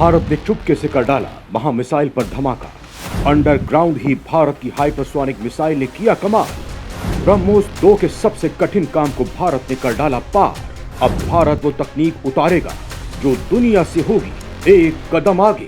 भारत ने चुपके से कर डाला महा मिसाइल पर धमाका। अंडरग्राउंड ही भारत की हाइपरसोनिक मिसाइल ने किया कमाल। ब्रह्मोस 2 के सबसे कठिन काम को भारत ने कर डाला पार। अब भारत वो तकनीक उतारेगा जो दुनिया से होगी एक कदम आगे।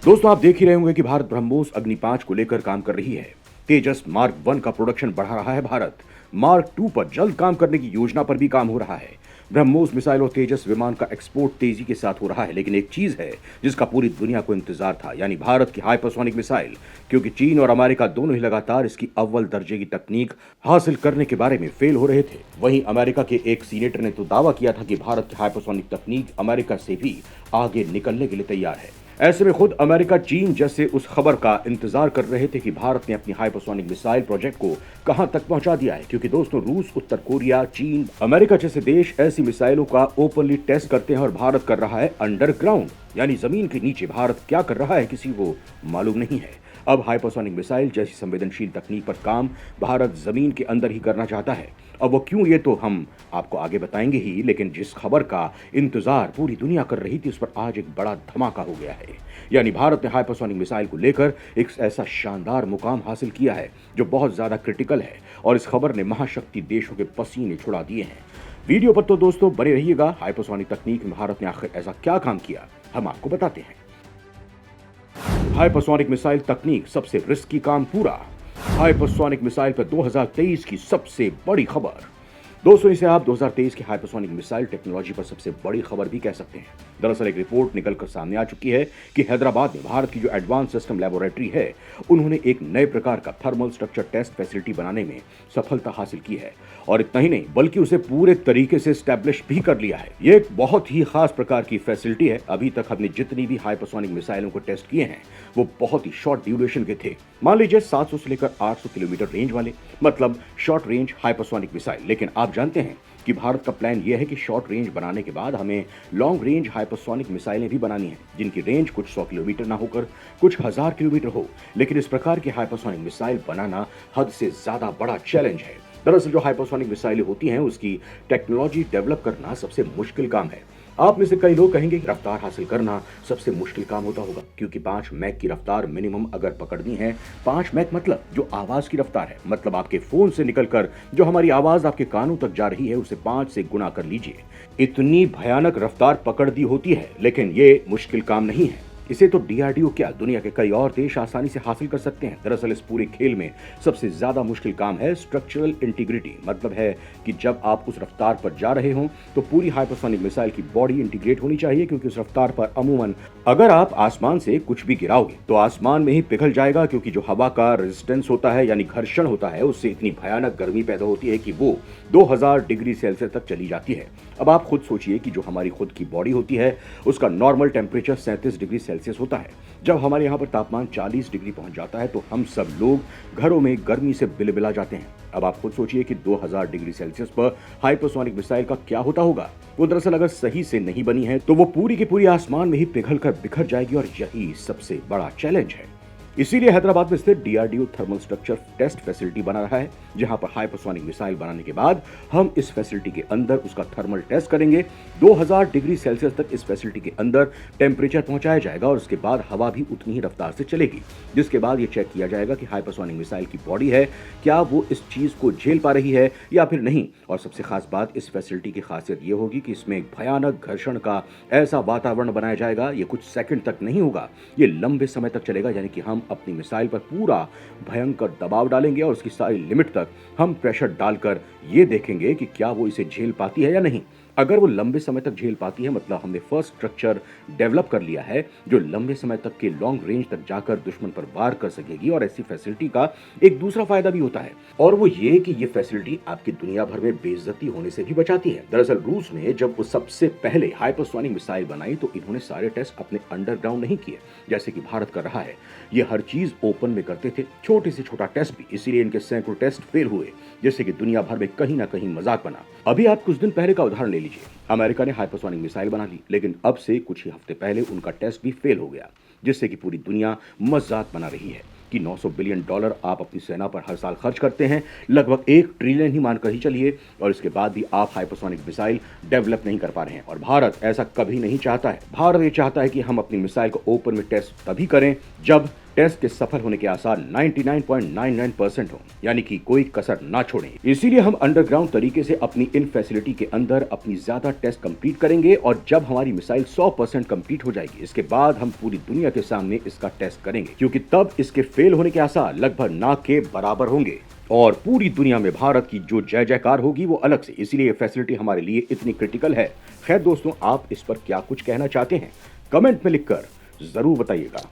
दोस्तों, आप देख ही रहे होंगे कि भारत ब्रह्मोस अग्नि 5 को लेकर काम कर रही है। तेजस मार्क 1 का प्रोडक्शन बढ़ा रहा है भारत। मार्क 2 पर जल्द काम करने की योजना पर भी काम हो रहा है। ब्रह्मोस मिसाइल और तेजस विमान का एक्सपोर्ट तेजी के साथ हो रहा है, लेकिन एक चीज है जिसका पूरी दुनिया को इंतजार था, यानी भारत की हाइपरसोनिक मिसाइल। क्योंकि चीन और अमेरिका दोनों ही लगातार इसकी अव्वल दर्जे की तकनीक हासिल करने के बारे में फेल हो रहे थे। वहीं अमेरिका के एक सीनेटर ने तो दावा किया था कि भारत की हाइपरसोनिक तकनीक अमेरिका से भी आगे निकलने के लिए तैयार है। ऐसे में खुद अमेरिका चीन जैसे उस खबर का इंतजार कर रहे थे कि भारत ने अपनी हाइपरसोनिक मिसाइल प्रोजेक्ट को कहां तक पहुंचा दिया है। क्योंकि दोस्तों, रूस, उत्तर कोरिया, चीन, अमेरिका जैसे देश ऐसी मिसाइलों का ओपनली टेस्ट करते हैं और भारत कर रहा है अंडरग्राउंड, यानी जमीन के नीचे। भारत क्या कर रहा है किसी को मालूम नहीं है। अब हाइपरसोनिक मिसाइल जैसी संवेदनशील तकनीक पर काम भारत जमीन के अंदर ही करना चाहता है। अब वो क्यों, ये तो हम आपको आगे बताएंगे ही, लेकिन जिस खबर का इंतजार पूरी दुनिया कर रही थी उस पर आज एक बड़ा धमाका हो गया है। यानी भारत ने हाइपरसोनिक मिसाइल को लेकर एक ऐसा शानदार मुकाम हासिल किया है जो बहुत ज्यादा क्रिटिकल है, और इस खबर ने महाशक्ति देशों के पसीने छुड़ा दिए हैं। वीडियो पर तो दोस्तों बने रहिएगा। हाइपरसोनिक तकनीक में भारत ने आखिर ऐसा क्या काम किया, हम आपको बताते हैं। हाइपरसोनिक मिसाइल तकनीक सबसे रिस्की काम पूरा। हाइपरसोनिक मिसाइल पर 2023 की सबसे बड़ी खबर। दोस्तों, इसे आप 2023 की हाइपरसोनिक मिसाइल टेक्नोलॉजी पर सबसे बड़ी खबर भी कह सकते हैं। दरअसल एक रिपोर्ट निकलकर सामने आ चुकी है कि हैदराबाद में भारत की जो एडवांस सिस्टम लैबोरेटरी है, उन्होंने एक नए प्रकार का थर्मल स्ट्रक्चर टेस्ट फैसिलिटी बनाने में सफलता हासिल की है। और इतना ही नहीं, बल्कि उसे पूरे तरीके से स्टैब्लिश भी कर लिया है। ये एक बहुत ही खास प्रकार की फैसिलिटी है। अभी तक हमने जितनी भी हाइपरसोनिक मिसाइलों को टेस्ट किए हैं वो बहुत ही शॉर्ट ड्यूरेशन के थे। मान लीजिए 700 से लेकर 800 किलोमीटर रेंज वाले, मतलब शॉर्ट रेंज हाइपरसोनिक मिसाइल। लेकिन आप जानते हैं कि भारत का प्लान यह है कि शॉर्ट रेंज बनाने के बाद हमें लॉन्ग रेंज हाइपरसोनिक मिसाइलें भी बनानी हैं, जिनकी रेंज कुछ 100 किलोमीटर ना होकर कुछ 1000 किलोमीटर हो। लेकिन इस प्रकार की हाइपरसोनिक मिसाइल बनाना हद से ज्यादा बड़ा चैलेंज है। दरअसल जो हाइपरसोनिक मिसाइलें होती हैं उसकी टेक्नोलॉजी डेवलप करना सबसे मुश्किल काम है। आप में से कई लोग कहेंगे कि रफ्तार हासिल करना सबसे मुश्किल काम होता होगा, क्योंकि 5 मैक की रफ्तार मिनिमम अगर पकड़नी है, 5 मैक मतलब जो आवाज की रफ्तार है, मतलब आपके फोन से निकलकर जो हमारी आवाज आपके कानों तक जा रही है उसे 5 से गुणा कर लीजिए। इतनी भयानक रफ्तार पकड़ दी होती है, लेकिन ये मुश्किल काम नहीं है। इसे तो डीआरडीओ क्या, दुनिया के कई और देश आसानी से हासिल कर सकते हैं। दरअसल इस पूरे खेल में सबसे ज्यादा मुश्किल काम है स्ट्रक्चरल इंटीग्रिटी। मतलब है कि जब आप उस रफ्तार पर जा रहे हो तो पूरी हाइपरसोनिक मिसाइल की बॉडी इंटीग्रेट होनी चाहिए, क्योंकि उस रफ्तार पर अमूमन अगर आप आसमान से कुछ भी गिराओगे तो आसमान में ही पिघल जाएगा, क्योंकि जो हवा का रेजिस्टेंस होता है यानी घर्षण होता है, उससे इतनी भयानक गर्मी पैदा होती है कि वो 2000 डिग्री सेल्सियस तक चली जाती है। अब आप खुद सोचिए कि जो हमारी खुद की बॉडी होती है उसका नॉर्मल टेम्परेचर 37 डिग्री सेल्सियस होता है। जब हमारे यहाँ पर तापमान 40 डिग्री पहुंच जाता है तो हम सब लोग घरों में गर्मी से बिलबिला जाते हैं। अब आप खुद सोचिए कि 2000 डिग्री सेल्सियस पर हाइपरसोनिक मिसाइल का क्या होता होगा। वो दरअसल अगर सही से नहीं बनी है तो वो पूरी की पूरी आसमान में ही पिघलकर बिखर जाएगी, और यही सबसे बड़ा चैलेंज है। इसीलिए हैदराबाद में स्थित DRDO thermal structure test facility बना रहा है, जहां पर हाइपरसोनिक मिसाइल बनाने के बाद हम इस फैसिलिटी के अंदर उसका थर्मल टेस्ट करेंगे। 2000 डिग्री सेल्सियस तक इस फैसिलिटी के अंदर टेम्परेचर पहुंचाया जाएगा, और उसके बाद हवा भी उतनी ही रफ्तार से चलेगी, जिसके बाद ये चेक किया जाएगा कि हाइपरसोनिक मिसाइल की बॉडी है क्या वो इस चीज को झेल पा रही है या फिर नहीं। और सबसे खास बात इस फैसिलिटी की खासियत ये होगी कि इसमें एक भयानक घर्षण का ऐसा वातावरण बनाया जाएगा। ये कुछ सेकंड तक नहीं होगा, ये लंबे समय तक चलेगा, यानी कि हम अपनी मिसाइल पर पूरा भयंकर दबाव डालेंगे और उसकी सारी लिमिट तक हम प्रेशर डालकर ये देखेंगे कि क्या वो इसे झेल पाती है या नहीं। अगर वो लंबे समय तक झेल पाती है, मतलब हमने फर्स्ट स्ट्रक्चर डेवलप कर लिया है जो लंबे समय तक के लॉन्ग रेंज तक जाकर दुश्मन पर वार कर सकेगी। और ऐसी फैसिलिटी का एक दूसरा फायदा भी होता है, और वो ये कि ये फैसिलिटी आपकी दुनिया भर में बेइज्जती होने से भी बचाती है। दरअसल रूस ने जब वो सबसे पहले हाइपरसोनिक मिसाइल बनाई तो इन्होंने सारे टेस्ट अपने अंडरग्राउंड नहीं किए जैसे कि भारत कर रहा है। ये हर चीज ओपन में करते थे, छोटे से छोटा टेस्ट भी। इसीलिए इनके सैकड़ों टेस्ट फेल हुए, जिससे कि दुनिया भर में कहीं ना कहीं मजाक बना। अभी आप कुछ दिन पहले का उदाहरण ले लीजिए। अमेरिका ने हाइपरसोनिक मिसाइल बना ली, लेकिन अब से कुछ ही हफ्ते पहले उनका टेस्ट भी फेल हो गया, जिससे कि पूरी दुनिया मजाक बना रही है। कि $900 बिलियन आप अपनी सेना पर हर साल खर्च करते हैं, लगभग 1 ट्रिलियन ही मानकर ही चलिए, और इसके बाद भी आप हाइपरसोनिक मिसाइल डेवलप नहीं कर पा रहे हैं। और भारत ऐसा कभी नहीं चाहता है। भारत ये चाहता है कि हम अपनी मिसाइल को ओपन में टेस्ट तभी करें जब टेस्ट के सफल होने के आसार 99.99% हो, यानी कि कोई कसर ना छोड़ें। इसीलिए हम अंडरग्राउंड तरीके से अपनी इन फैसिलिटी के अंदर अपनी ज्यादा टेस्ट कंप्लीट करेंगे, और जब हमारी मिसाइल 100% कंप्लीट हो जाएगी, इसके बाद हम पूरी दुनिया के सामने इसका टेस्ट करेंगे, क्योंकि तब इसके फेल होने के आसार लगभग ना के बराबर होंगे और पूरी दुनिया में भारत की जो जय जयकार होगी वो अलग से। इसीलिए ये फैसिलिटी हमारे लिए इतनी क्रिटिकल है। खैर दोस्तों, आप इस पर क्या कुछ कहना चाहते हैं, कमेंट में लिखकर जरूर बताइएगा।